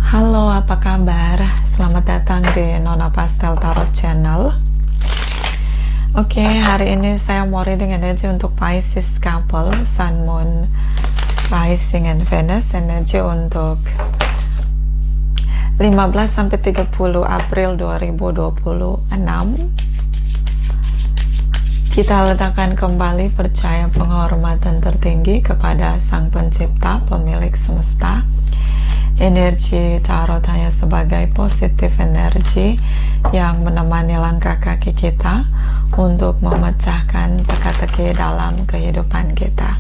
Halo, apa kabar? Selamat datang di Nona Pastel Tarot Channel. Oke, hari ini saya mau reading energi untuk Pisces couple, Sun, Moon, Rising, and Venus. Energi untuk 15-30 April 2026. Kita letakkan kembali percaya penghormatan tertinggi kepada Sang Pencipta, pemilik semesta. Energi tarot hanya sebagai positif energi yang menemani langkah kaki kita untuk memecahkan teka-teki dalam kehidupan kita.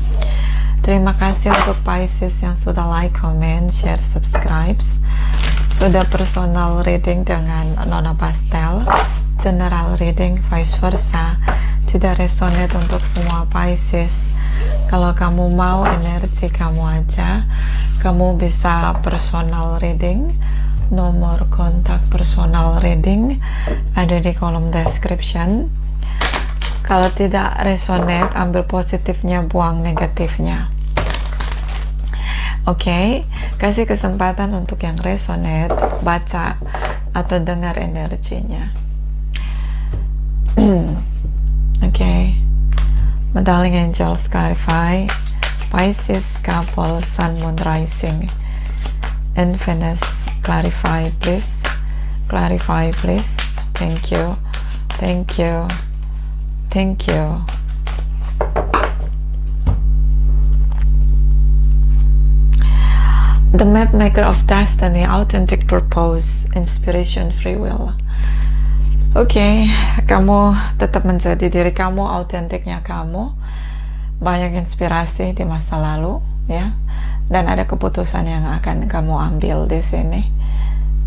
Terima kasih untuk Pisces yang sudah like, comment, share, subscribe. Sudah personal reading dengan Nona Pastel, general reading vice versa. Tidak resonate untuk semua Pisces. Kalau kamu mau energi kamu aja, kamu bisa personal reading. Nomor kontak personal reading ada di kolom description. Kalau tidak resonate, ambil positifnya, buang negatifnya. Oke, kasih kesempatan untuk yang resonate, baca atau dengar energinya. Oke. My darling angels, clarify Pisces couple, Sun, Moon, Rising, and Venus. Clarify, please. Clarify, please. Thank you. Thank you. Thank you. The map maker of destiny, authentic purpose, inspiration, free will. Oke, kamu tetap menjadi diri kamu, autentiknya kamu. Banyak inspirasi di masa lalu, ya. Dan ada keputusan yang akan kamu ambil di sini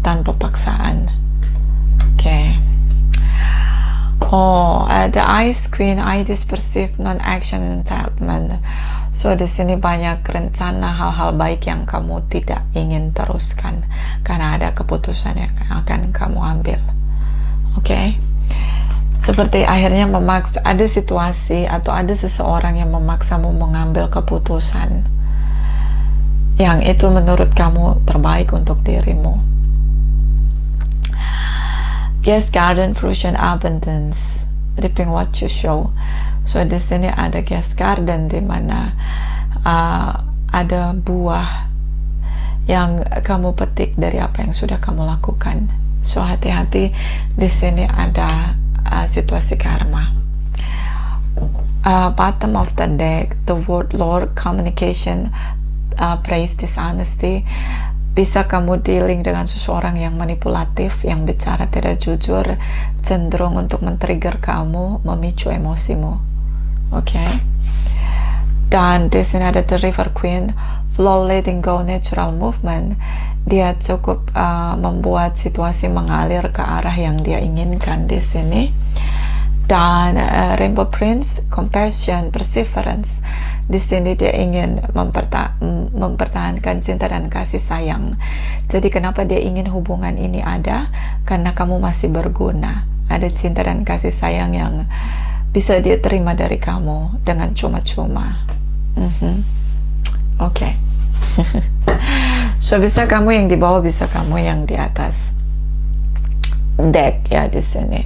tanpa paksaan. Oke. Oh, the Ice Queen, ideas perceived, non-action, entitlement. So di sini banyak rencana hal-hal baik yang kamu tidak ingin teruskan karena ada keputusan yang akan kamu ambil. Oke, seperti akhirnya memaksa, ada situasi atau ada seseorang yang memaksamu mengambil keputusan yang itu menurut kamu terbaik untuk dirimu. Guest Garden, Fruition, Abundance, reaping what you sow. So di sini ada guest garden di mana ada buah yang kamu petik dari apa yang sudah kamu lakukan. So hati-hati, di sini ada situasi karma. Bottom of the deck, the word Lord, communication, praise, dishonesty. Bisa kamu dealing dengan seseorang yang manipulatif, yang bicara tidak jujur, cenderung untuk men-trigger kamu, memicu emosimu. Oke. Dan di sini ada the River Queen, flow, letting go, natural movement. Dia cukup membuat situasi mengalir ke arah yang dia inginkan di sini. Dan Rainbow Prince, compassion, perseverance. Di sini dia ingin mempertahankan cinta dan kasih sayang. Jadi kenapa dia ingin hubungan ini ada? Karena kamu masih berguna. Ada cinta dan kasih sayang yang bisa dia terima dari kamu dengan cuma-cuma. Oke. So bisa kamu yang di bawah, bisa kamu yang di atas deck ya di sini.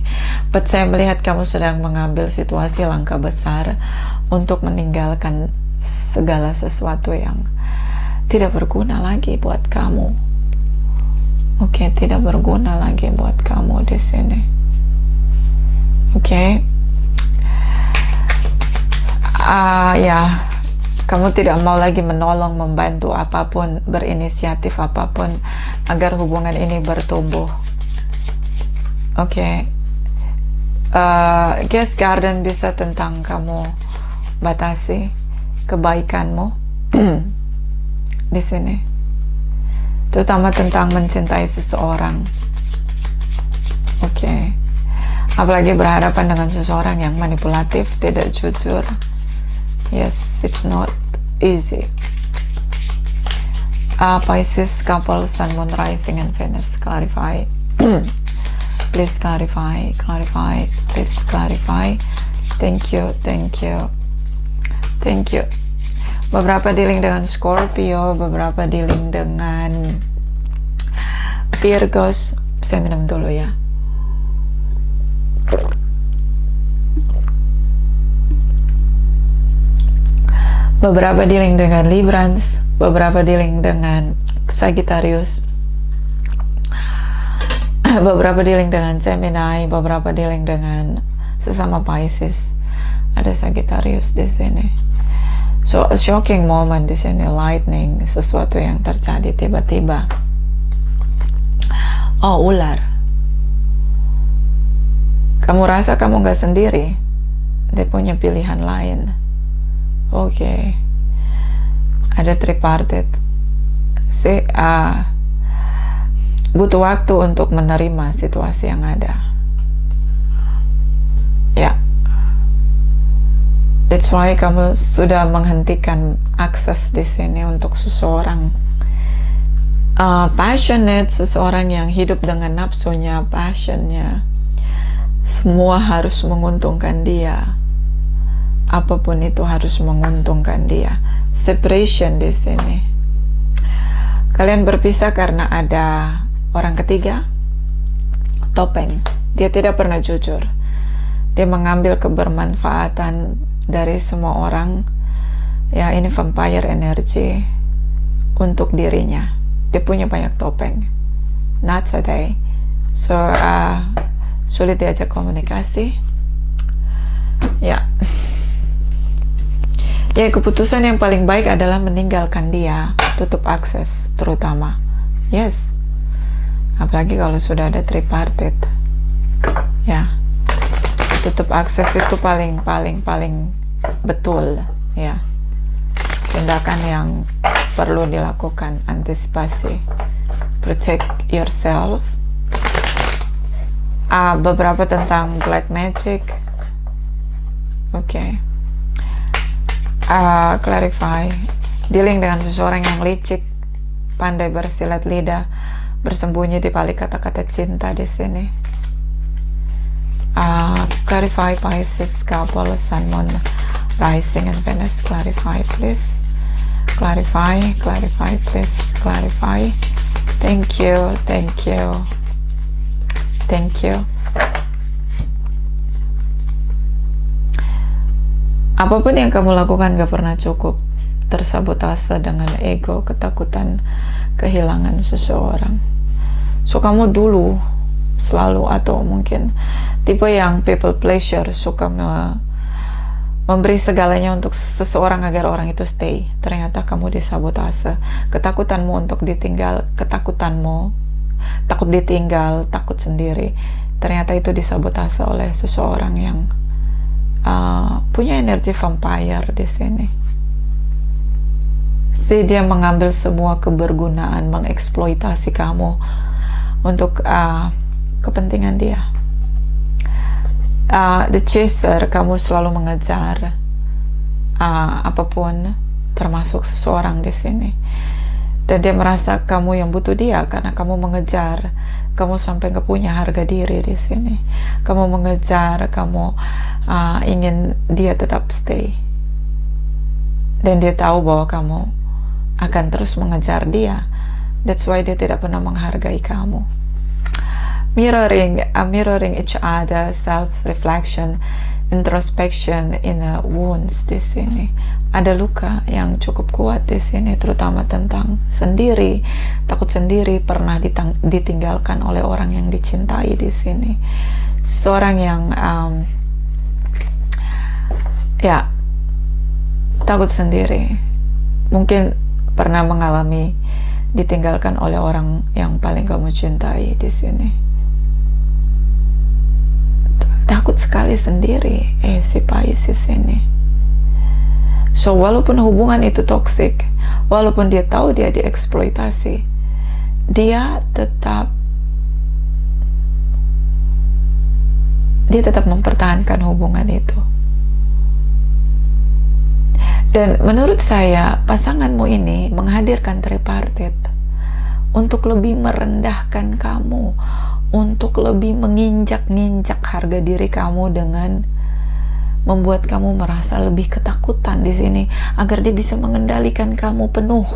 But saya melihat kamu sedang mengambil situasi langkah besar untuk meninggalkan segala sesuatu yang tidak berguna lagi buat kamu. Oke, tidak berguna lagi buat kamu di sini. Oke. Ya. Kamu tidak mau lagi menolong, membantu apapun, berinisiatif apapun agar hubungan ini bertumbuh. Oke. Guest Garden bisa tentang kamu batasi kebaikanmu di sini. Terutama tentang mencintai seseorang. Oke. Apalagi berhadapan dengan seseorang yang manipulatif, tidak jujur. Yes, it's not easy. Pisces couple, Sun, Moon, Rising, and Venus. Clarify. Please clarify. Clarify. Please clarify. Thank you. Thank you. Thank you. Beberapa dealing dengan Scorpio, beberapa dealing dengan Virgos, saya minum dulu ya. Beberapa dealing dengan Librans, beberapa dealing dengan Sagittarius, beberapa dealing dengan Gemini, beberapa dealing dengan sesama Pisces. Ada Sagittarius di sini. So a shocking moment di sini, lightning, sesuatu yang terjadi tiba-tiba. Oh, ular. Kamu rasa kamu gak sendiri? Dia punya pilihan lain. Oke. Ada tripartite. Butuh waktu untuk menerima situasi yang ada. Ya. That's why kamu sudah menghentikan akses di sini untuk seseorang. Passionate, seseorang yang hidup dengan nafsunya, passionnya. Semua harus menguntungkan dia. Apapun itu harus menguntungkan dia. Separation di sini. Kalian berpisah karena ada orang ketiga. Topeng. Dia tidak pernah jujur. Dia mengambil kebermanfaatan dari semua orang. Ya, ini vampire energy untuk dirinya. Dia punya banyak topeng. Not today. So, sulit diajak komunikasi. Ya. Ya, keputusan yang paling baik adalah meninggalkan dia, tutup akses terutama. Yes. Apalagi kalau sudah ada tripartite. Ya. Tutup akses itu paling betul, ya. Tindakan yang perlu dilakukan, antisipasi. Protect yourself. Beberapa tentang black magic. Oke. Clarify. Dealing dengan seseorang yang licik, pandai bersilat lidah, bersembunyi di balik kata-kata cinta di sini. Clarify Pisces, couple, Sun, Moon, Rising, and Venus. Clarify, please. Clarify, please. Clarify. Thank you. Apapun yang kamu lakukan gak pernah cukup. Tersabotase dengan ego, ketakutan, kehilangan seseorang. So kamu dulu selalu, atau mungkin tipe yang people pleasure, suka memberi segalanya untuk seseorang agar orang itu stay. Ternyata kamu disabotase. Ketakutanmu untuk ditinggal, takut ditinggal, takut sendiri, ternyata itu disabotase oleh seseorang yang punya energi vampire di sini. Jadi dia mengambil semua kebergunaan, mengeksploitasi kamu untuk kepentingan dia. The chaser, kamu selalu mengejar apapun, termasuk seseorang di sini. Dan dia merasa kamu yang butuh dia karena kamu mengejar. Kamu sampai gak punya harga diri di sini. Kamu mengejar, kamu ingin dia tetap stay. Dan dia tahu bahwa kamu akan terus mengejar dia. That's why dia tidak pernah menghargai kamu. Mirroring each other, self-reflection, introspection, inner wounds di sini. Ada luka yang cukup kuat di sini, terutama tentang sendiri, takut sendiri, pernah ditinggalkan oleh orang yang dicintai di sini. Seorang yang takut sendiri, mungkin pernah mengalami ditinggalkan oleh orang yang paling kamu cintai di sini. Takut sekali sendiri, si Pisces ini. So, walaupun hubungan itu toksik, walaupun dia tahu dia dieksploitasi, dia tetap mempertahankan hubungan itu. Dan menurut saya, pasanganmu ini menghadirkan tripartite untuk lebih merendahkan kamu, untuk lebih menginjak-ninjak harga diri kamu dengan membuat kamu merasa lebih ketakutan di sini agar dia bisa mengendalikan kamu penuh,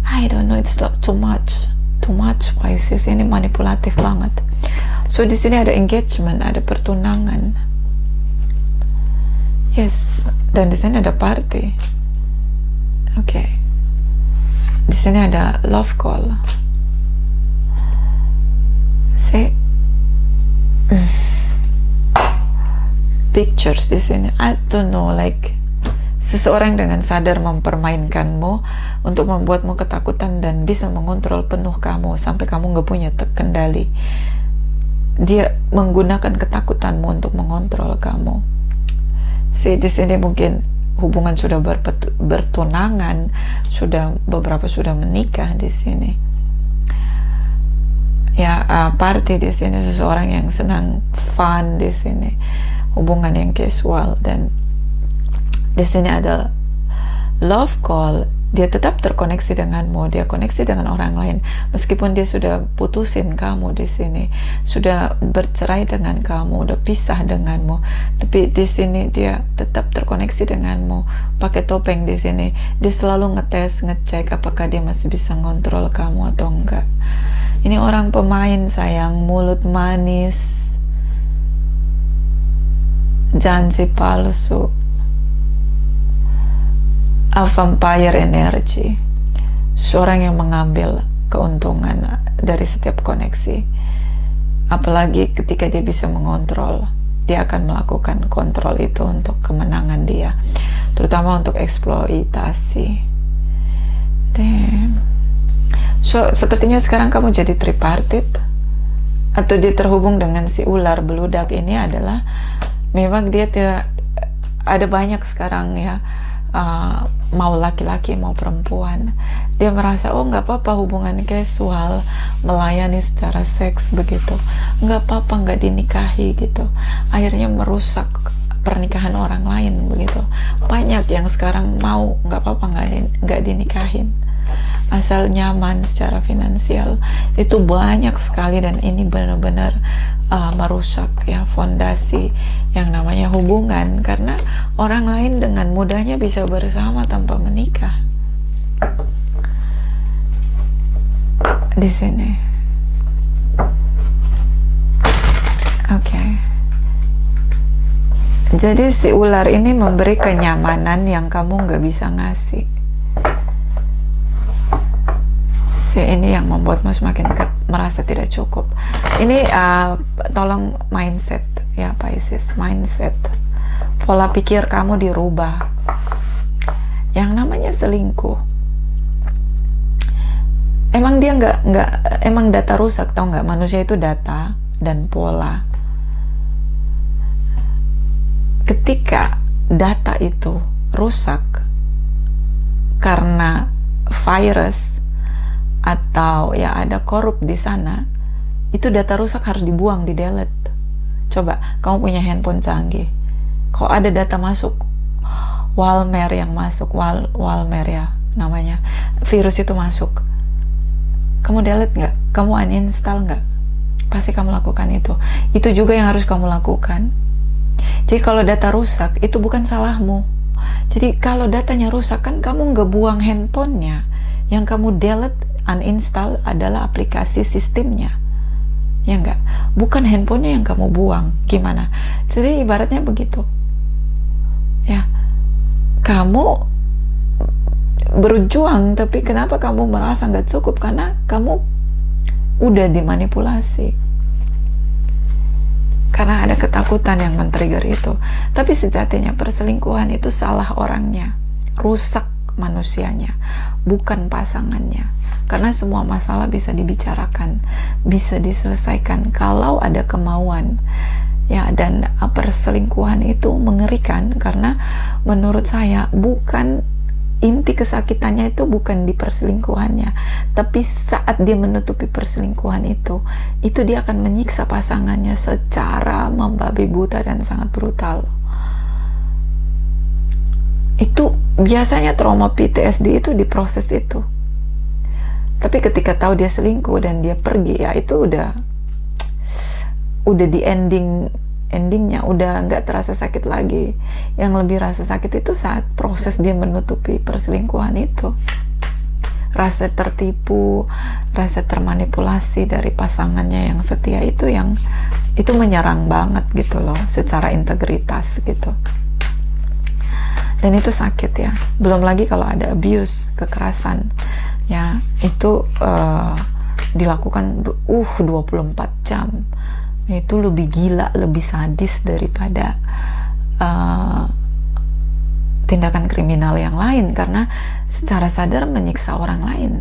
I don't know, it's not too much Pisces. Ini manipulatif banget. So di sini ada engagement, ada pertunangan. Yes, dan di sini ada party. Oke. Di sini ada love call. See? Pictures di sini. I don't know, like seseorang dengan sadar mempermainkanmu untuk membuatmu ketakutan dan bisa mengontrol penuh kamu sampai kamu nggak punya kendali. Dia menggunakan ketakutanmu untuk mengontrol kamu. Di sini mungkin hubungan sudah bertunangan, beberapa sudah menikah di sini. Ya, party di sini, seseorang yang senang fun di sini, hubungan yang casual. Dan di sini ada love call. Dia tetap terkoneksi denganmu, dia koneksi dengan orang lain meskipun dia sudah putusin kamu di sini, sudah bercerai dengan kamu, udah pisah denganmu, tapi di sini dia tetap terkoneksi denganmu. Pakai topeng di sini, dia selalu ngecek apakah dia masih bisa ngontrol kamu atau enggak. Ini orang pemain sayang, mulut manis, janji palsu. A vampire energy, seorang yang mengambil keuntungan dari setiap koneksi, apalagi ketika dia bisa mengontrol, dia akan melakukan kontrol itu untuk kemenangan dia, terutama untuk eksploitasi. Damn. So sepertinya sekarang kamu jadi tripartite, atau dia terhubung dengan si ular beludak ini adalah memang dia tidak ada banyak sekarang ya. Mau laki-laki mau perempuan, dia merasa oh nggak apa-apa hubungan casual, melayani secara seks begitu, nggak apa-apa nggak dinikahi gitu, akhirnya merusak pernikahan orang lain begitu. Banyak yang sekarang mau nggak apa-apa nggak dinikahin asal nyaman secara finansial, itu banyak sekali. Dan ini benar-benar merusak ya fondasi yang namanya hubungan, karena orang lain dengan mudahnya bisa bersama tanpa menikah. Di sini, oke. Jadi si ular ini memberi kenyamanan yang kamu nggak bisa ngasih. Ini yang membuatmu semakin merasa tidak cukup. Ini tolong mindset ya Pisces, mindset, pola pikir kamu dirubah. Yang namanya selingkuh, emang dia emang data rusak, tau nggak? Manusia itu data dan pola. Ketika data itu rusak karena virus atau ya ada korup di sana, itu data rusak harus dibuang, di delete. Coba kamu punya handphone canggih, kok ada data masuk, malware yang masuk, malware ya namanya, virus itu masuk, kamu delete nggak? Kamu uninstall nggak? Pasti kamu lakukan itu. Itu juga yang harus kamu lakukan. Jadi kalau data rusak itu bukan salahmu. Jadi kalau datanya rusak kan kamu nggak buang handphonenya, yang kamu delete uninstall adalah aplikasi sistemnya, ya enggak, bukan handphonenya yang kamu buang. Gimana? Jadi ibaratnya begitu ya, kamu berjuang tapi kenapa kamu merasa nggak cukup? Karena kamu udah dimanipulasi, karena ada ketakutan yang men-trigger itu. Tapi sejatinya perselingkuhan itu salah orangnya, rusak manusianya, bukan pasangannya. Karena semua masalah bisa dibicarakan, bisa diselesaikan kalau ada kemauan ya. Dan perselingkuhan itu mengerikan karena menurut saya bukan inti kesakitannya itu bukan di perselingkuhannya, tapi saat dia menutupi perselingkuhan itu dia akan menyiksa pasangannya secara membabi buta dan sangat brutal. Itu biasanya trauma PTSD itu diproses itu. Tapi ketika tahu dia selingkuh dan dia pergi, ya itu udah di endingnya, udah nggak terasa sakit lagi. Yang lebih rasa sakit itu saat proses dia menutupi perselingkuhan itu. rasa tertipu, rasa termanipulasi dari pasangannya yang setia itu menyerang banget gitu loh, secara integritas gitu. Dan itu sakit ya. Belum lagi kalau ada abuse, kekerasan ya, itu dilakukan 24 jam. Itu lebih gila, lebih sadis daripada tindakan kriminal yang lain, karena secara sadar menyiksa orang lain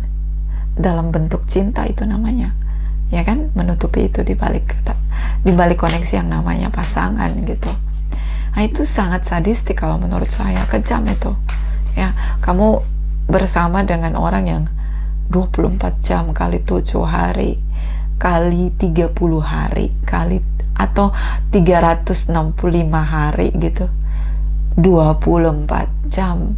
dalam bentuk cinta, itu namanya, ya kan, menutupi itu di balik koneksi yang namanya pasangan gitu. Nah, itu sangat sadistik kalau menurut saya, kejam itu ya. Kamu bersama dengan orang yang 24 jam kali 7 hari kali 30 hari kali atau 365 hari gitu, 24 jam,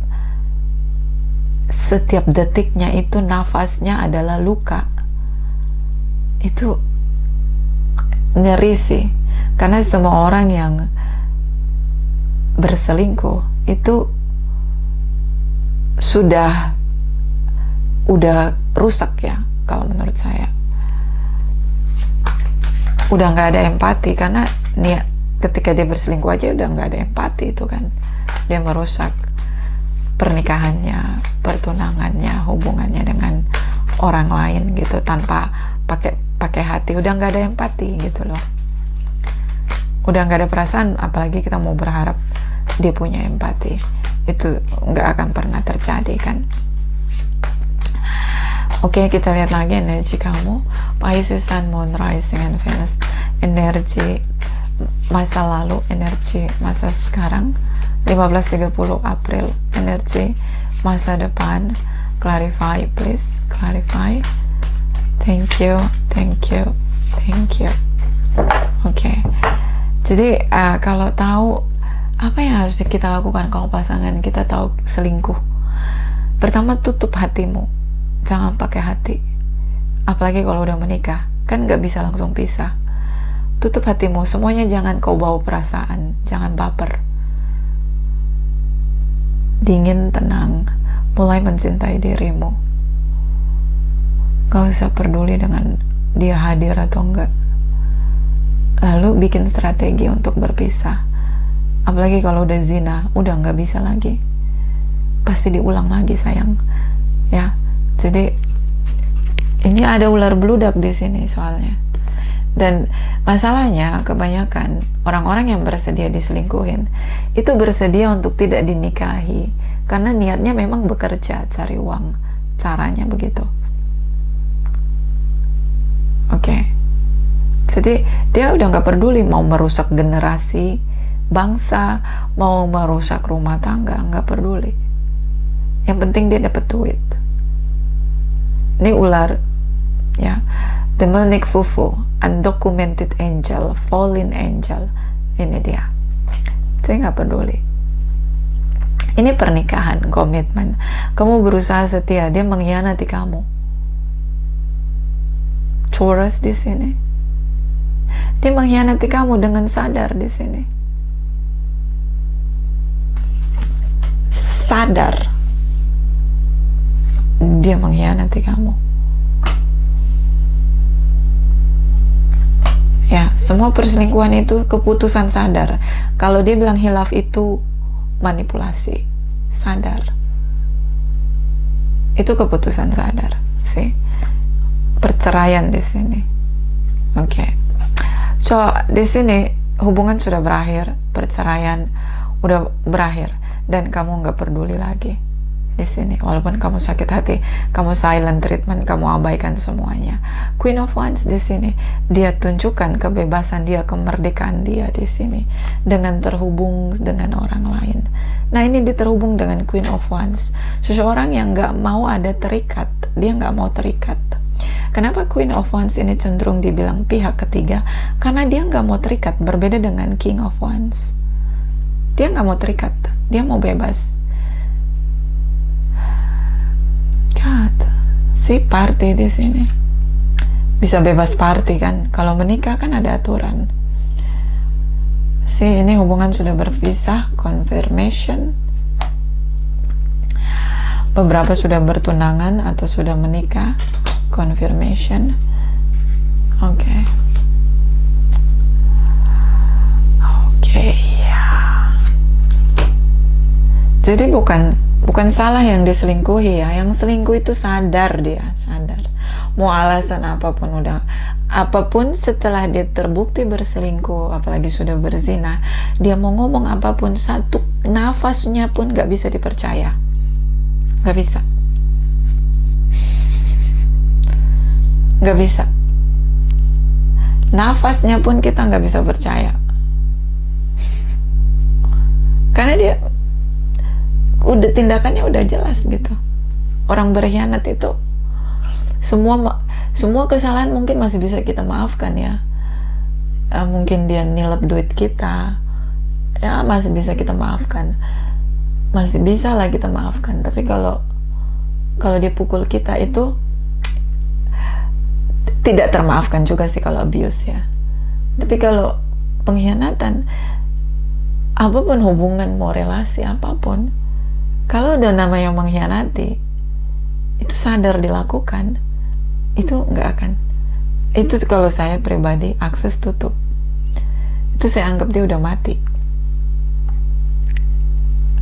setiap detiknya itu nafasnya adalah luka. Itu ngeri sih, karena semua orang yang berselingkuh itu udah rusak ya, kalau menurut saya. Udah nggak ada empati, karena ketika dia berselingkuh aja udah nggak ada empati, itu kan dia merusak pernikahannya, pertunangannya, hubungannya dengan orang lain gitu, tanpa pakai hati. Udah nggak ada empati gitu loh, udah nggak ada perasaan, apalagi kita mau berharap dia punya empati. Itu nggak akan pernah terjadi kan. Oke, kita lihat lagi energi kamu, Pisces, Sun, Moon, Rising, and Venus. Energi masa lalu, energi masa sekarang, 15-30 April. Energi masa depan, clarify please, clarify. Thank you. Oke. Jadi kalau tahu apa yang harus kita lakukan kalau pasangan kita tahu selingkuh, pertama tutup hatimu, jangan pakai hati. Apalagi kalau udah menikah, kan nggak bisa langsung pisah. Tutup hatimu, semuanya jangan kau bawa perasaan, jangan baper. Dingin, tenang, mulai mencintai dirimu. Gak usah peduli dengan dia hadir atau enggak. Lalu bikin strategi untuk berpisah. Apalagi kalau udah zina, udah nggak bisa lagi. Pasti diulang lagi sayang, ya. Jadi ini ada ular beludak di sini soalnya. Dan masalahnya kebanyakan orang-orang yang bersedia diselingkuhin itu bersedia untuk tidak dinikahi karena niatnya memang bekerja, cari uang. Caranya begitu. Oke. Jadi dia udah nggak peduli mau merusak generasi bangsa, mau merusak rumah tangga, nggak peduli. Yang penting dia dapat duit. Ini ular ya, demonic fufu, undocumented angel, fallen angel. Ini dia. Saya nggak peduli. Ini pernikahan, komitmen. Kamu berusaha setia, dia mengkhianati kamu. Taurus di sini. Dia mengkhianati kamu dengan sadar di sini. Sadar dia mengkhianati kamu. Ya, semua perselingkuhan itu keputusan sadar. Kalau dia bilang hilaf itu manipulasi, sadar. Itu keputusan sadar, sih. Perceraian di sini. Oke. So, di sini hubungan sudah berakhir, perceraian udah berakhir, dan kamu nggak peduli lagi di sini. Walaupun kamu sakit hati, kamu silent treatment, kamu abaikan semuanya. Queen of Wands di sini, dia tunjukkan kebebasan dia, kemerdekaan dia di sini dengan terhubung dengan orang lain. Nah, ini dia terhubung dengan Queen of Wands, seseorang yang nggak mau ada terikat, dia nggak mau terikat. Kenapa Queen of Wands ini cenderung dibilang pihak ketiga? Karena dia nggak mau terikat, berbeda dengan King of Wands. Dia nggak mau terikat, dia mau bebas. God, si party di sini bisa bebas party kan? Kalau menikah kan ada aturan. Si ini hubungan sudah berpisah, confirmation. beberapa sudah bertunangan atau sudah menikah. Confirmation. Oke. Ya. Jadi bukan salah yang diselingkuhi ya. Yang selingkuh itu sadar, dia sadar. Mau alasan apapun, apapun setelah dia terbukti berselingkuh, apalagi sudah berzina, dia mau ngomong apapun, satu nafasnya pun gak bisa dipercaya. Gak bisa. Gak bisa. Nafasnya pun kita gak bisa percaya. Karena dia tindakannya udah jelas gitu. Orang berkhianat itu semua kesalahan mungkin masih bisa kita maafkan ya. Mungkin dia nilep duit kita, ya masih bisa kita maafkan, masih bisa lah kita maafkan. Tapi kalau dia pukul kita itu tidak termaafkan juga sih kalau abuse ya. Tapi kalau pengkhianatan, apapun hubungan, mau relasi apapun, kalau udah namanya mengkhianati, itu sadar dilakukan, itu nggak akan. Itu kalau saya pribadi, akses tutup. Itu saya anggap dia udah mati.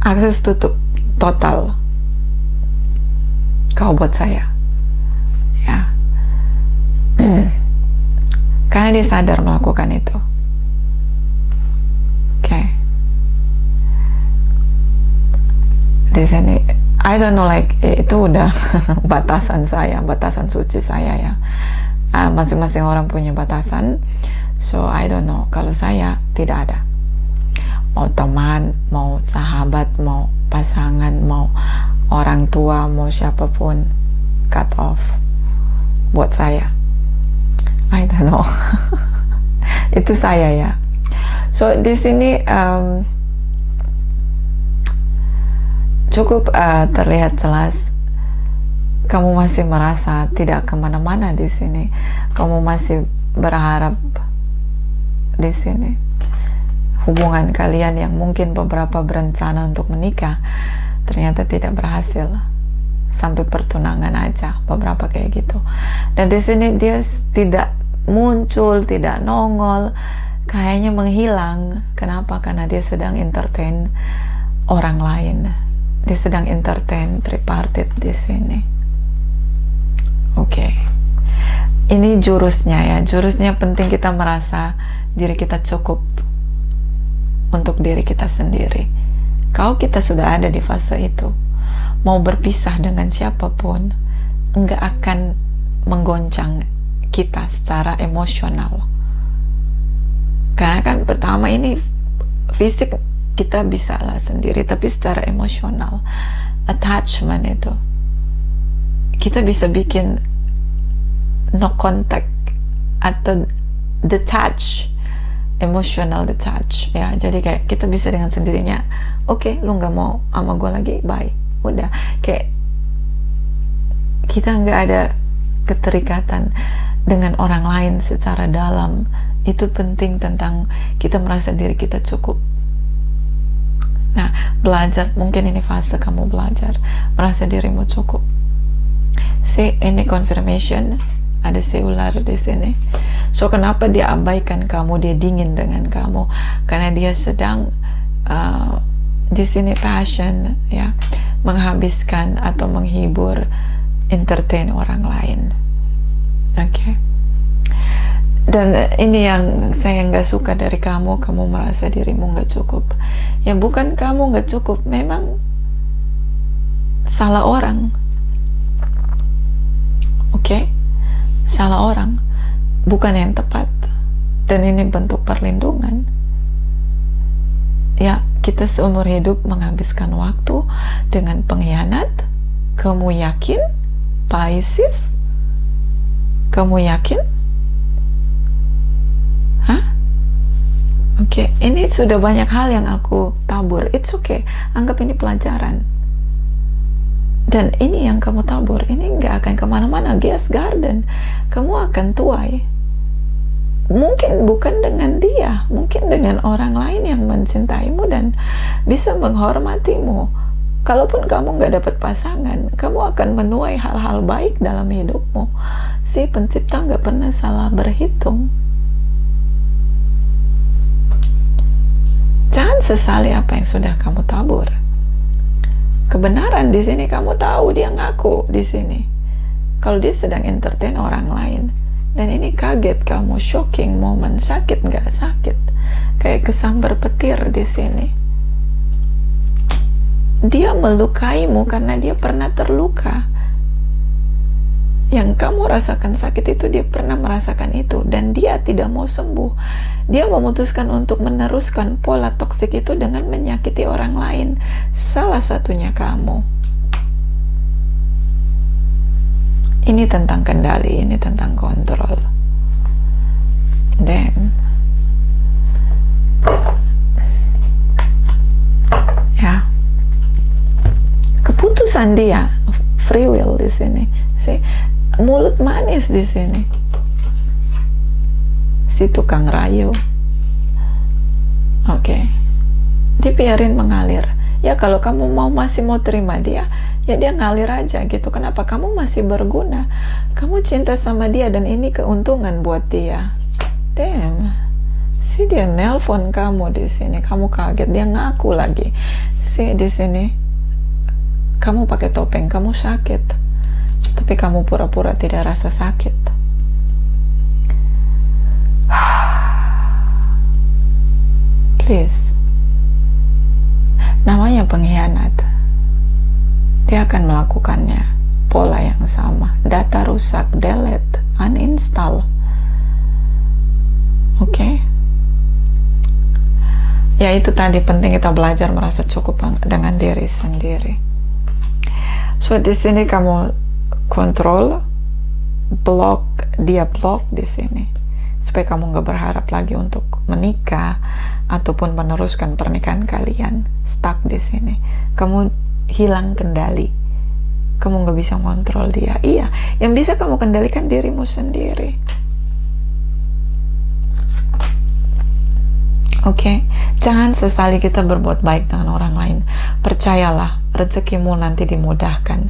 Akses tutup total. Kalau buat saya, ya, karena dia sadar melakukan itu. Oke. Di sini, I don't know, like itu udah batasan saya, batasan suci saya ya. Masing-masing orang punya batasan, so I don't know. Kalau saya tidak ada. Mau teman, mau sahabat, mau pasangan, mau orang tua, mau siapapun, cut off. Buat saya, I don't know. Itu saya ya. So di sini cukup terlihat jelas kamu masih merasa tidak kemana-mana di sini. Kamu masih berharap di sini. Hubungan kalian yang mungkin beberapa berencana untuk menikah ternyata tidak berhasil, sampai pertunangan aja, beberapa kayak gitu. Dan di sini dia tidak muncul, tidak nongol, kayaknya menghilang. Kenapa? Karena dia sedang entertain orang lain. Dia sedang entertain tripartit di sini. Oke. Ini jurusnya ya. Jurusnya penting kita merasa diri kita cukup untuk diri kita sendiri. Kalau kita sudah ada di fase itu, mau berpisah dengan siapapun, enggak akan menggoncang kita secara emosional. Karena kan pertama ini fisik kita bisa lah sendiri, tapi secara emosional, attachment itu kita bisa bikin no contact atau detach, emotional detach ya. Jadi kayak kita bisa dengan sendirinya, oke, lu nggak mau sama gue lagi, bye, udah. Kayak kita nggak ada keterikatan dengan orang lain secara dalam. Itu penting, tentang kita merasa diri kita cukup. Nah, belajar, mungkin ini fase kamu belajar merasa dirimu cukup. See, ini confirmation, ada si ular di sini. So kenapa dia abaikan kamu, dia dingin dengan kamu? Karena dia sedang di sini passion ya, menghabiskan atau menghibur, entertain orang lain. Oke. Dan ini yang saya nggak suka dari kamu merasa dirimu nggak cukup. Ya bukan kamu nggak cukup, memang salah orang. Oke? Salah orang, bukan yang tepat. Dan ini bentuk perlindungan. Ya, kita seumur hidup menghabiskan waktu dengan pengkhianat. Kamu yakin, Pisces? Kamu yakin? Hah? Oke, ini sudah banyak hal yang aku tabur. It's okay, anggap ini pelajaran. Dan ini yang kamu tabur, ini nggak akan kemana-mana. Gas Garden, kamu akan tuai. Mungkin bukan dengan dia, mungkin dengan orang lain yang mencintaimu dan bisa menghormatimu. Kalaupun kamu nggak dapat pasangan, kamu akan menuai hal-hal baik dalam hidupmu. Si pencipta nggak pernah salah berhitung. Jangan sesali apa yang sudah kamu tabur. Kebenaran di sini kamu tahu, dia ngaku di sini. Kalau dia sedang entertain orang lain, dan ini kaget kamu, shocking moment, sakit nggak sakit? Kayak kesambar petir di sini. Dia melukaimu karena dia pernah terluka. Yang kamu rasakan sakit itu, dia pernah merasakan itu, dan dia tidak mau sembuh. Dia memutuskan untuk meneruskan pola toksik itu dengan menyakiti orang lain, salah satunya kamu. Ini tentang kendali, ini tentang kontrol. Dan ya, keputusan dia, free will di sini. Si mulut manis di sini. Si tukang rayu. Oke. Dibiarin mengalir. Ya kalau kamu masih mau terima dia, ya dia ngalir aja gitu. Kenapa? Kamu masih berguna. Kamu cinta sama dia dan ini keuntungan buat dia. Damn. Si dia nelpon kamu di sini. Kamu kaget, dia ngaku lagi. Si di sini kamu pakai topeng, kamu sakit, tapi kamu pura-pura tidak rasa sakit. Please. Namanya pengkhianat. Dia akan melakukannya pola yang sama. Data rusak, delete, uninstall. Oke? Ya itu tadi, penting kita belajar merasa cukup dengan diri sendiri. So di sini kamu kontrol, block, dia block di sini, supaya kamu nggak berharap lagi untuk menikah ataupun meneruskan pernikahan kalian. Stuck di sini, kamu hilang kendali, kamu nggak bisa kontrol dia. Iya, yang bisa kamu kendalikan dirimu sendiri. Oke, jangan sesali kita berbuat baik dengan orang lain. Percayalah, rezekimu nanti dimudahkan.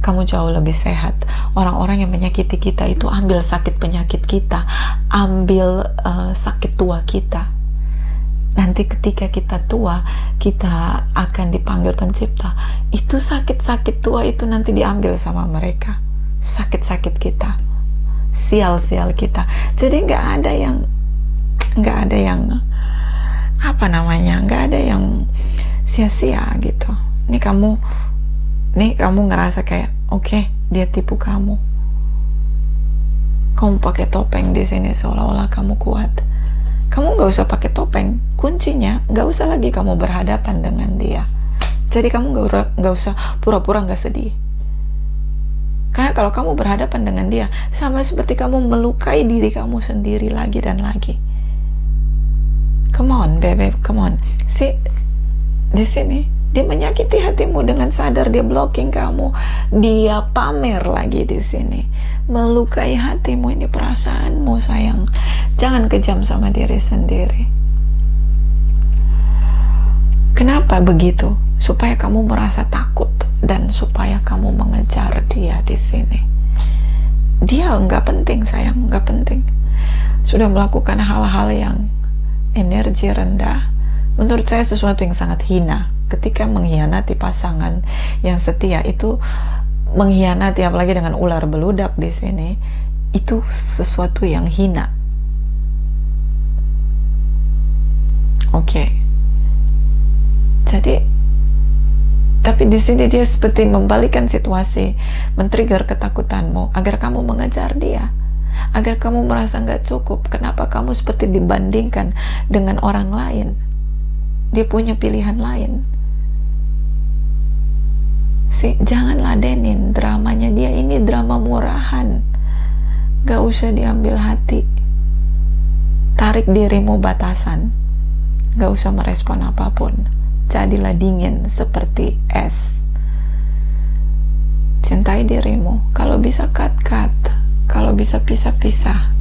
Kamu jauh lebih sehat. Orang-orang yang menyakiti kita itu ambil sakit penyakit kita, ambil sakit tua kita. Nanti ketika kita tua, kita akan dipanggil pencipta. Itu sakit-sakit tua itu nanti diambil sama mereka. Sakit-sakit kita, sial-sial kita. Jadi nggak ada yang nggak ada yang sia-sia gitu. Nih kamu ngerasa kayak oke, dia tipu kamu. Kamu pakai topeng di sini seolah-olah kamu kuat. Kamu nggak usah pakai topeng. Kuncinya nggak usah lagi kamu berhadapan dengan dia. Jadi kamu nggak usah pura-pura nggak sedih. Karena kalau kamu berhadapan dengan dia, sama seperti kamu melukai diri kamu sendiri lagi dan lagi. Come on, baby, come on. Di sini dia menyakiti hatimu dengan sadar, dia blocking kamu, dia pamer lagi di sini, melukai hatimu. Ini perasaanmu, sayang. Jangan kejam sama diri sendiri. Kenapa begitu? Supaya kamu merasa takut dan supaya kamu mengejar dia di sini. Dia nggak penting, sayang, nggak penting. Sudah melakukan hal-hal yang energi rendah, menurut saya sesuatu yang sangat hina. Ketika mengkhianati pasangan yang setia, itu mengkhianati, apalagi dengan ular beludak di sini, itu sesuatu yang hina. Oke. Jadi, tapi di sini dia seperti membalikan situasi, men-trigger ketakutanmu agar kamu mengejar dia. Agar kamu merasa nggak cukup. Kenapa kamu seperti dibandingkan dengan orang lain? Dia punya pilihan lain. Jangan ladenin dramanya dia. Ini drama murahan. Gak usah diambil hati. Tarik dirimu batasan. Gak usah merespon apapun. Jadilah dingin seperti es. Cintai dirimu. Kalau bisa cut. Kalau bisa pisah-pisah.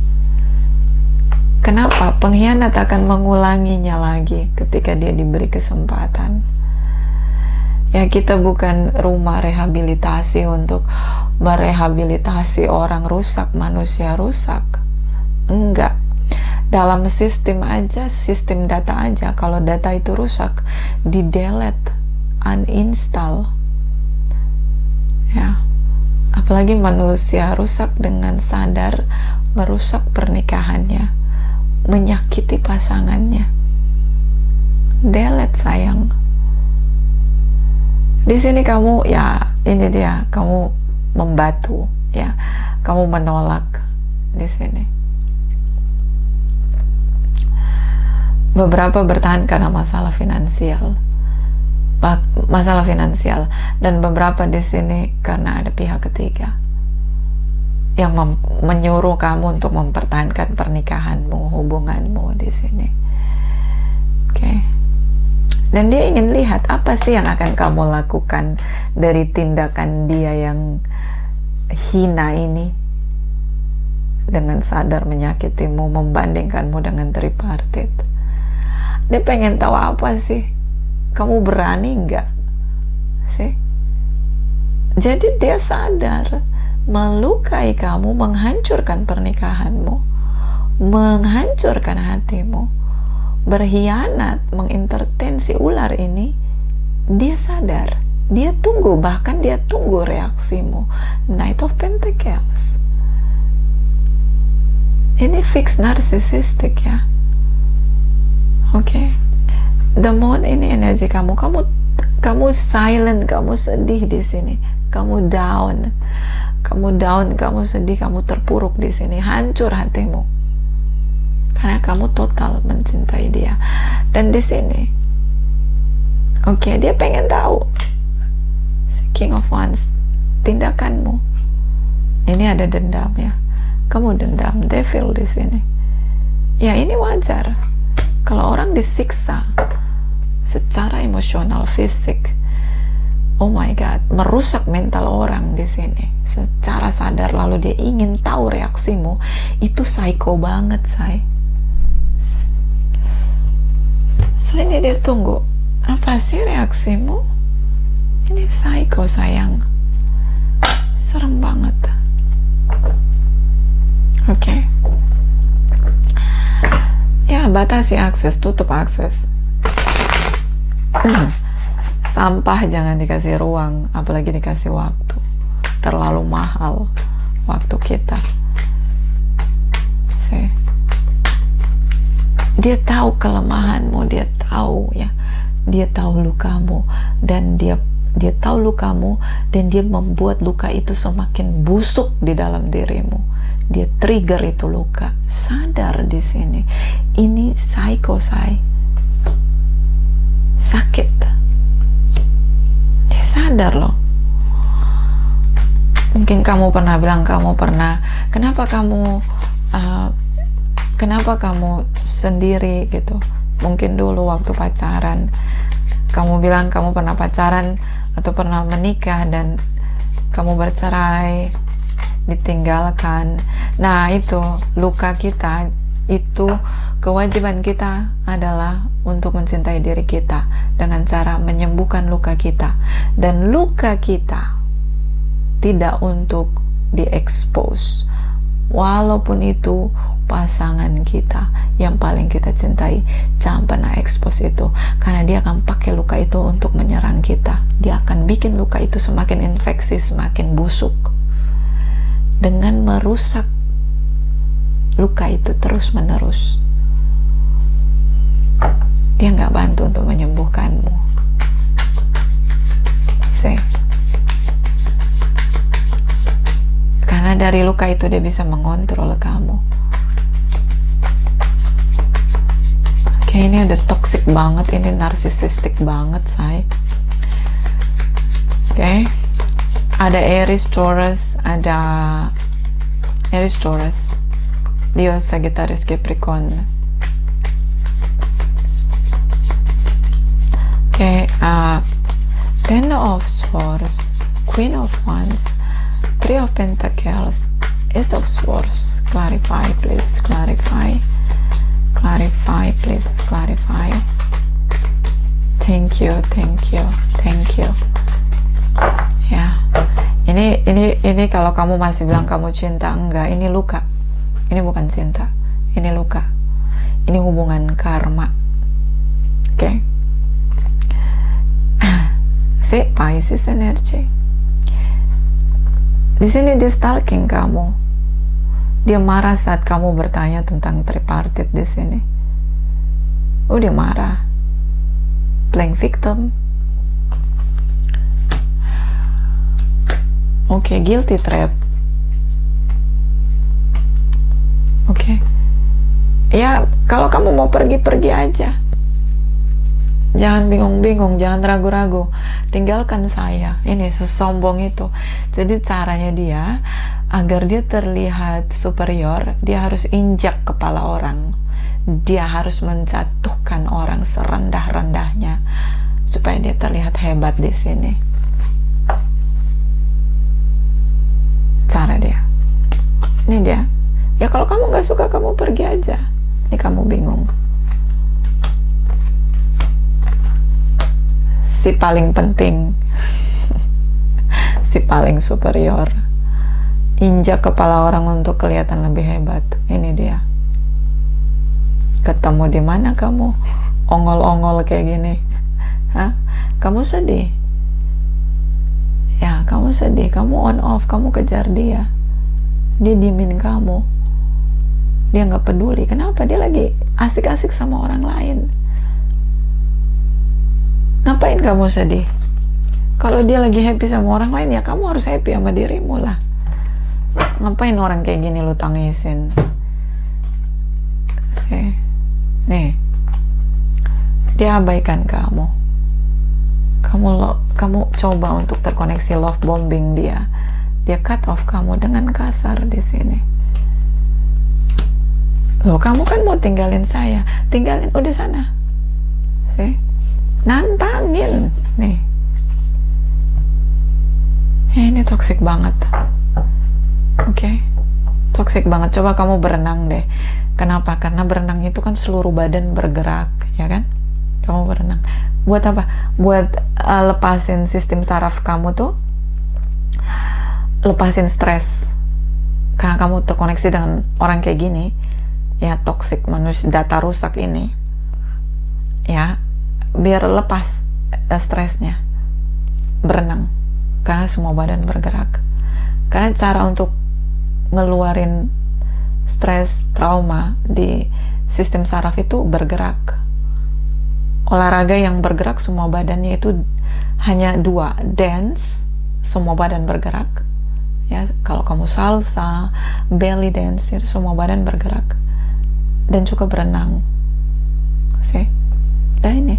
Kenapa? Pengkhianat akan mengulanginya lagi ketika dia diberi kesempatan. Ya, kita bukan rumah rehabilitasi untuk merehabilitasi orang rusak, manusia rusak. Enggak. Dalam sistem aja, sistem data aja, kalau data itu rusak, di delete, uninstall. Ya. Apalagi manusia rusak dengan sadar, merusak pernikahannya, menyakiti pasangannya. Delete, sayang. Di sini kamu, ya ini dia, kamu membatu, ya, kamu menolak di sini. Beberapa bertahan karena masalah finansial, dan beberapa di sini karena ada pihak ketiga yang menyuruh kamu untuk mempertahankan pernikahanmu, hubunganmu di sini. Oke. Dan dia ingin lihat apa sih yang akan kamu lakukan dari tindakan dia yang hina ini, dengan sadar menyakitimu, membandingkanmu dengan tripartit. Dia pengen tahu apa sih, kamu berani nggak sih? Jadi dia sadar melukai kamu, menghancurkan pernikahanmu, menghancurkan hatimu, berkhianat, mengentertain si ular ini. Dia sadar, dia tunggu, bahkan dia tunggu reaksimu. Knight of Pentacles. Ini fix narsisistik, ya. Oke. The Moon ini energi kamu silent, kamu sedih di sini, kamu down, kamu sedih, kamu terpuruk di sini, hancur hatimu. Karena kamu total mencintai dia. Dan di sini, oke, dia pengen tahu si King of Wands, tindakanmu. Ini ada dendam, ya. Kamu dendam, devil di sini. Ya, ini wajar. Kalau orang disiksa secara emosional, fisik, oh my god, merusak mental orang di sini secara sadar, lalu dia ingin tahu reaksimu, itu psycho banget, say. So ini dia tunggu, apa sih reaksimu? Ini psycho, sayang. Serem banget. Oke. Ya, batasi akses, tutup akses. Sampah jangan dikasih ruang, apalagi dikasih waktu. Terlalu mahal waktu kita. See. Dia tahu kelemahanmu, dia tahu, ya. Dia tahu lukamu, dan dia tahu lukamu, dan dia membuat luka itu semakin busuk di dalam dirimu. Dia trigger itu luka. Sadar di sini. Ini psycho, say. Sakit. Dia sadar loh. Mungkin kamu pernah bilang, kenapa kamu sendiri gitu. Mungkin dulu waktu pacaran kamu bilang kamu pernah pacaran atau pernah menikah dan kamu bercerai, ditinggalkan. Nah, itu luka kita, itu kewajiban kita adalah untuk mencintai diri kita dengan cara menyembuhkan luka kita. Dan luka kita tidak untuk diekspos, walaupun itu pasangan kita yang paling kita cintai. Jangan pernah ekspos itu, karena dia akan pakai luka itu untuk menyerang kita. Dia akan bikin luka itu semakin infeksi, semakin busuk, dengan merusak luka itu terus menerus. Dia nggak bantu untuk menyembuhkanmu. Karena dari luka itu dia bisa mengontrol kamu. Oke, ini udah toxic banget, ini narsisistik banget, say. Oke. Ada Aries, Taurus, Leo, Sagittarius, Capricorn. Oke, Ten of Swords, Queen of Wands, Three of Pentacles, Ace of Swords. Clarify, please. Clarify, please. Clarify. Thank you. Ya, ini kalau kamu masih bilang kamu cinta, enggak, ini luka. Ini bukan cinta, ini luka. Ini hubungan karma. Oke. Si Pisces energy. Di sini dia stalking kamu. Dia marah saat kamu bertanya tentang tripartite di sini. Oh, dia marah. Playing victim. Oke, guilty trap. Oke. Ya, kalau kamu mau pergi aja. Jangan bingung-bingung, jangan ragu-ragu. Tinggalkan saya. Ini sesombong itu. Jadi caranya dia, agar dia terlihat superior, dia harus injak kepala orang. Dia harus menjatuhkan orang serendah-rendahnya supaya dia terlihat hebat di sini. Cara dia. Ini dia. Ya kalau kamu nggak suka, kamu pergi aja. Ini kamu bingung. Si paling penting. Si paling superior. Injak kepala orang untuk kelihatan lebih hebat. Ini dia. Ketemu di mana kamu? Ongol-ongol kayak gini. Hah? Kamu sedih? Ya, kamu sedih. Kamu on off. Kamu kejar dia. Dia diemin kamu. Dia nggak peduli. Kenapa? Dia lagi asik-asik sama orang lain. Ngapain kamu sedih? Kalau dia lagi happy sama orang lain, ya kamu harus happy sama dirimu lah. Ngapain orang kayak gini lu tangisin? Oke. Nih, dia abaikan kamu. Kamu coba untuk terkoneksi love bombing dia. Dia cut off kamu dengan kasar di sini. Loh, kamu kan mau tinggalin saya. Tinggalin, udah sana. See? Nantangin. Nih. Ini toxic banget. Oke. Toxic banget. Coba kamu berenang deh. Kenapa? Karena berenang itu kan seluruh badan bergerak, ya kan? Kamu berenang. Buat apa? Buat lepasin sistem saraf kamu tuh. Lepasin stres. Karena kamu terkoneksi dengan orang kayak gini. Ya, toxic, manusia data rusak ini. Ya, biar lepas stresnya. Berenang. Karena semua badan bergerak. Karena cara untuk ngeluarin stres, trauma di sistem saraf itu bergerak. Olahraga yang bergerak semua badannya itu hanya dua. Dance, semua badan bergerak. Ya, kalau kamu salsa, belly dance, itu semua badan bergerak. Dan juga berenang. See? Dan ini.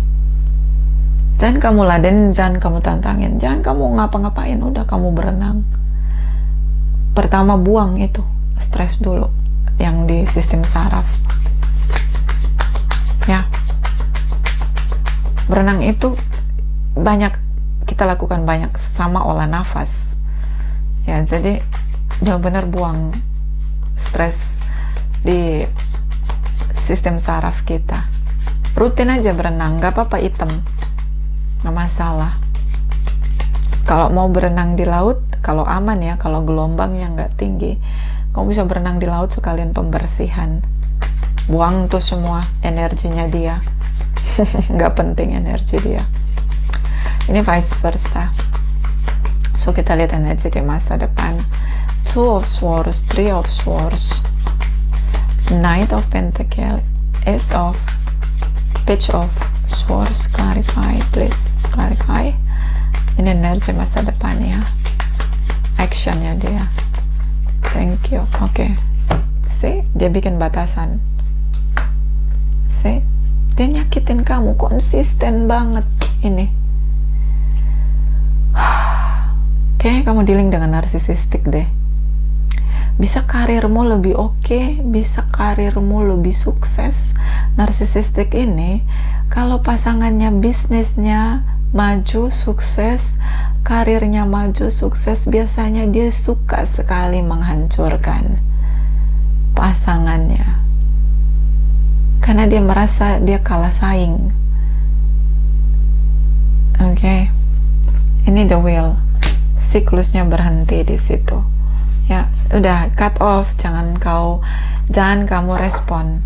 Jangan kamu ladenin, jangan kamu tantangin, jangan kamu ngapa-ngapain, udah kamu berenang. Pertama buang itu, stres dulu yang di sistem saraf. Ya. Berenang itu banyak, kita lakukan banyak sama olah nafas. Ya, jadi benar-benar buang stres di sistem saraf kita. Rutin aja berenang, gak apa-apa hitam, gak masalah. Kalau mau berenang di laut, kalau aman ya, kalau gelombang yang gak tinggi, kamu bisa berenang di laut sekalian pembersihan. Buang tuh semua energinya dia. Gak penting energi dia. Ini vice versa. So kita lihat energi di masa depan. Two of Swords, Three of Swords, Knight of Pentacle, Ace of, Page of Swords. Clarify, please clarify. Ini energi masa depan ya, actionnya dia. Thank you. Oke. See, dia bikin batasan. See, dia nyakitin kamu, konsisten banget ini. Oke, kamu dealing dengan narsisistik deh. Bisa karirmu lebih oke, bisa karirmu lebih sukses. Narsisistik ini, kalau pasangannya bisnisnya maju, sukses, karirnya maju, sukses, biasanya dia suka sekali menghancurkan pasangannya. Karena dia merasa dia kalah saing. Oke. Ini the will. siklusnya berhenti di situ. Ya, udah cut off, jangan kamu respon.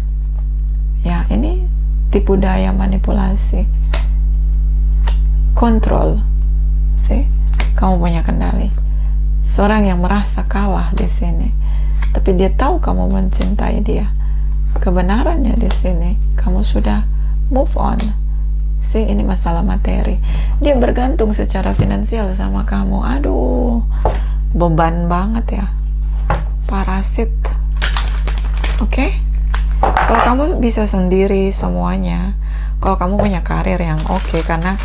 Ya, ini tipu daya, manipulasi, kontrol. Kamu punya kendali. Seorang yang merasa kalah di sini, tapi dia tahu kamu mencintai dia. Kebenarannya di sini, kamu sudah move on. Ini masalah materi. Dia bergantung secara finansial sama kamu. Aduh, beban banget ya, parasit. Oke? Kalau kamu bisa sendiri semuanya, kalau kamu punya karir yang oke, karena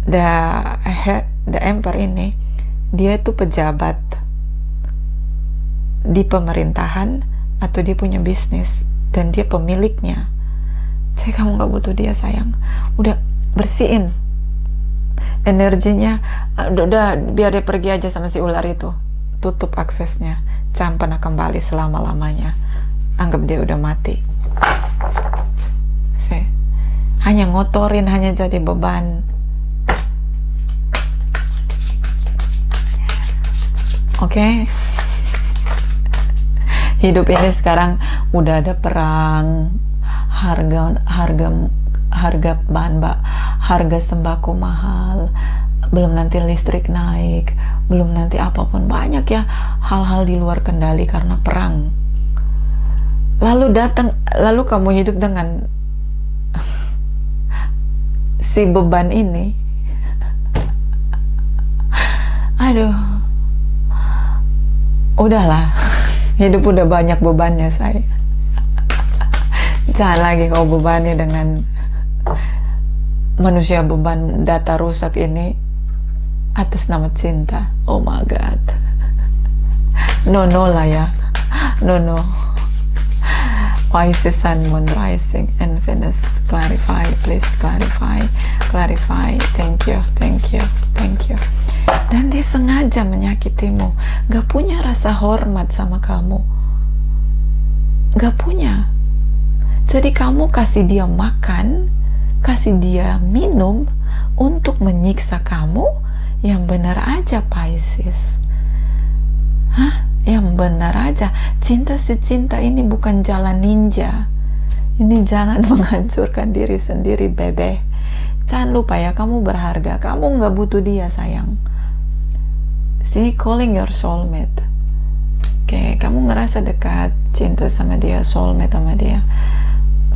the emperor ini, dia itu pejabat di pemerintahan atau dia punya bisnis dan dia pemiliknya. Jadi kamu gak butuh dia, sayang. Udah bersihin energinya, udah biar dia pergi aja sama si ular itu. Tutup aksesnya, jangan pernah kembali selama-lamanya. Anggap dia udah mati. Hanya ngotorin, hanya jadi beban. Oke? Hidup ini sekarang udah ada perang, harga harga sembako mahal, belum nanti listrik naik, belum nanti apapun, banyak ya hal-hal di luar kendali karena perang. Lalu kamu hidup dengan si beban ini. Aduh, udahlah, hidup udah banyak bebannya, saya. Jangan lagi kau bebani dengan manusia beban data rusak ini atas nama cinta. Oh my god, no lah ya, no. Pisces Sun, Moon, Rising, and Venus. Clarify, please clarify. Thank you. Dan dia sengaja menyakitimu, gak punya rasa hormat sama kamu, gak punya. Jadi kamu kasih dia makan, kasih dia minum untuk menyiksa kamu. Yang benar aja, Pisces. Yang benar aja. Cinta ini bukan jalan ninja. Ini jalan menghancurkan diri sendiri, bebe. Jangan lupa ya, kamu berharga. Kamu gak butuh dia, sayang. Calling your soulmate. Oke, kamu ngerasa dekat, cinta sama dia, soulmate sama dia.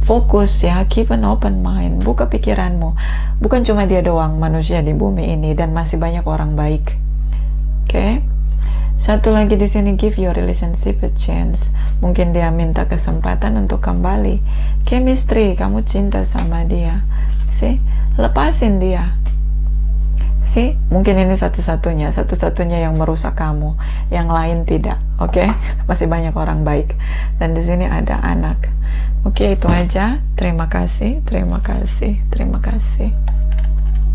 Fokus ya, keep an open mind. Buka pikiranmu. Bukan cuma dia doang manusia di bumi ini, dan masih banyak orang baik. Oke? Satu lagi di sini, give your relationship a chance. Mungkin dia minta kesempatan untuk kembali. Chemistry, kamu cinta sama dia. Lepasin dia. Mungkin ini satu-satunya yang merusak kamu. Yang lain tidak. Oke? Masih banyak orang baik. Dan di sini ada anak. Oke, itu aja. Terima kasih.